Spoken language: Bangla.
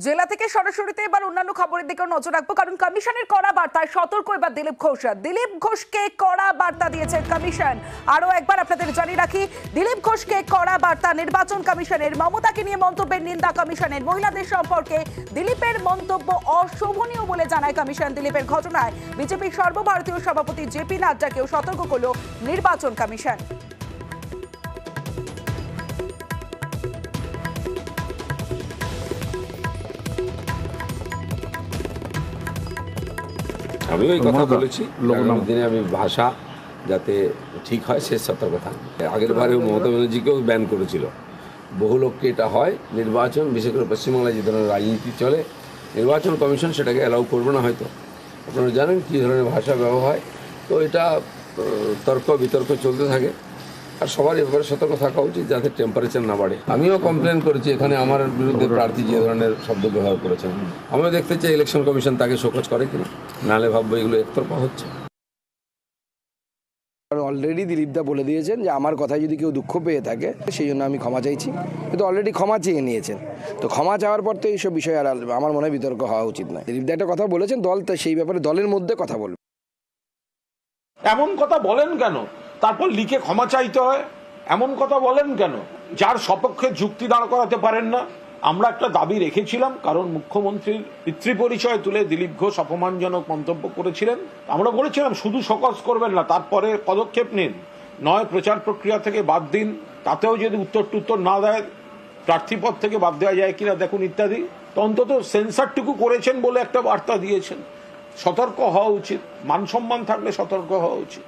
জেলা থেকে সরাসরিতে এবার অন্যান্য খবরের দিকেও নজর রাখবো, কারণ কমিশনের কড়া বার্তায় সতর্ক এবার দিলীপ ঘোষকে কড়া বার্তা দিয়েছে কমিশন। আরো একবার আপনাদের জানিয়ে রাখি, দিলীপ ঘোষকে কড়া বার্তা নির্বাচন কমিশনের। মমতাকে নিয়ে মন্তব্যের নিন্দা কমিশনের। মহিলাদের সম্পর্কে দিলীপের মন্তব্য অশোভনীয় বলে জানায় কমিশন। দিলীপের ঘটনায় বিজেপির সর্বভারতীয় সভাপতি জেপি নাড্ডাকেও সতর্ক করল নির্বাচন কমিশন। আমি ওই কথা বলেছি, আগামী দিনে আমি ভাষা যাতে ঠিক হয় সে সতর্কতা। আগের বারেও মমতা ব্যানার্জিকেও ব্যান করেছিল। বহু লোককে এটা হয়, নির্বাচন বিশেষ করে পশ্চিমবাংলায় যে ধরনের রাজনীতি চলে, নির্বাচন কমিশন সেটাকে অ্যালাউ করবে না। হয়তো আপনারা জানেন কী ধরনের ভাষা ব্যবহার হয়। তো এটা তর্ক বিতর্ক চলতে থাকে, আর সবার এবারে সতর্ক থাকা উচিত যাতে টেম্পারেচার না বাড়ে। আমিও কমপ্লেন করেছি এখানে আমার বিরুদ্ধে প্রার্থী যে ধরনের শব্দ ব্যবহার করেছেন। আমিও দেখতে চাই ইলেকশন কমিশন তাকে শোকজ করে কিনা, নাহলে ভাববো এগুলো একতরফা হচ্ছে। অলরেডি দিলীপদা বলে দিয়েছেন যে আমার কথায় যদি কেউ দুঃখ পেয়ে থাকে সেই জন্য আমি ক্ষমা চাইছি, কিন্তু অলরেডি ক্ষমা চেয়ে নিয়েছেন। তো ক্ষমা চাওয়ার পর তো এইসব বিষয়ে আর আমার মনে হয় বিতর্ক হওয়া উচিত নয়। দিলীপদা একটা কথা বলেছেন, দল তো সেই ব্যাপারে দলের মধ্যে কথা বলবে। এমন কথা বলেন কেন? তারপর লিখে ক্ষমা চাইতে হয়, এমন কথা বলেন কেন? যার সপক্ষে যুক্তি দাঁড় করাতে পারেন না। আমরা একটা দাবি রেখেছিলাম, কারণ মুখ্যমন্ত্রীর পিতৃ পরিচয় তুলে দিলীপ ঘোষ অপমানজনক মন্তব্য করেছিলেন। আমরা বলেছিলাম শুধু শোকজ করবেন না, তারপরে পদক্ষেপ নিন, নয় প্রচার প্রক্রিয়া থেকে বাদ দিন, তাতেও যদি উত্তর না দেয় প্রার্থীপদ থেকে বাদ দেওয়া যায় কিনা দেখুন ইত্যাদি। তো অন্তত সেন্সারটুকু করেছেন বলে একটা বার্তা দিয়েছেন। সতর্ক হওয়া উচিত, মান সম্মান থাকলে সতর্ক হওয়া উচিত।